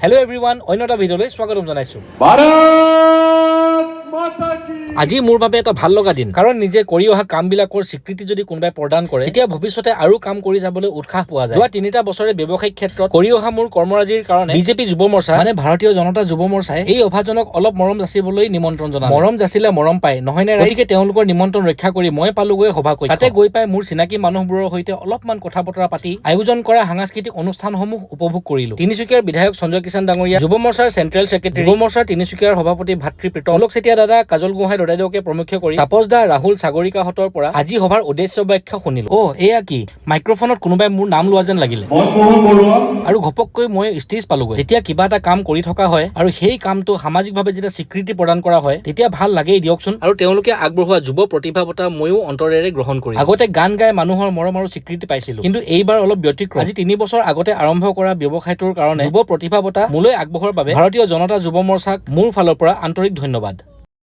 Hello' everyone, অন্য এটা ভিডিঅ'লৈ স্বাগতম জনাইছোঁ। আজি মোৰ বাবে এটা ভাল লগা দিন, কাৰণ নিজে কৰি অহা কামবিলাকৰ স্বীকৃতি যদি কোনোবাই প্ৰদান কৰে তেতিয়া ভৱিষ্যতে আৰু কাম কৰি যাবলৈ উৎসাহ পোৱা যায়। যোৱা 3টা বছৰে ব্যৱসায়িক ক্ষেত্ৰত কৰি অহা মোৰ কৰ্মৰাজিৰ কাৰণে বিজেপি যুৱ মৰ্চা মানে ভাৰতীয় জনতা যুৱ মৰ্চাই এই অভাজনক অলপ মৰম যাচিবলৈ নিমন্ত্ৰণ জনালে। মৰম যাচিলে মৰম পায়, নহয় নে? গতিকে তেওঁলোকৰ নিমন্ত্ৰণ ৰক্ষা কৰি মই পালোগৈ সভা কক্ষ। তাতে গৈ পাই মোৰ চিনাকি মানুহবোৰৰ সৈতে অলপমান কথা বতৰা পাতি আয়োজন কৰা সাংস্কৃতিক অনুষ্ঠানসমূহ উপভোগ কৰিলো। তিনিচুকীয়াৰ বিধায়ক সঞ্জয় কিষাণ ডাঙৰীয়া, যুৱ মৰ্চাৰ চেণ্ট্ৰেল ছেক্ৰেটাৰী, যুৱ মৰ্চাৰ তিনিচুকীয়াৰ সভাপতি ভাতৃপ্ৰীতম, অলোক চেতিয়া দাদা, কাজল গোহাঁই দদাইদেউকে প্ৰমুখ্য কৰি তাপস দা, ৰাহুল, সাগৰিকাহঁতৰ পৰা আজি সভাৰ উদ্দেশ্য ব্যাখ্যা শুনিলো। এয়া কি, মাইক্ৰফোনত কোনোবাই মোৰ নাম লোৱা যেন লাগিলে আৰু ঘপককৈ মই ষ্টেজ পালোগৈ। যেতিয়া কিবা এটা কাম কৰি থকা হয় আৰু সেই কামটো সামাজিকভাৱে যেতিয়া স্বীকৃতি প্ৰদান কৰা হয় তেতিয়া ভাল লাগেই দিয়কচোন। আৰু তেওঁলোকে আগবঢ়োৱা যুৱ প্ৰতিভা বঁটা ময়ো অন্তৰেৰে গ্ৰহণ কৰি আগতে গান গাই মানুহৰ মৰম আৰু স্বীকৃতি পাইছিলো, কিন্তু এইবাৰ অলপ ব্যতিক্ৰম। আজি 3 বছৰ আগতে আৰম্ভ কৰা ব্যৱসায়টোৰ কাৰণে যুৱ প্ৰতিভা বঁটা মোলৈ আগবঢ়োৱাৰ বাবে ভাৰতীয় জনতা যুৱ মৰ্চাক মোৰ ফালৰ পৰা আন্তৰিক ধন্যবাদ।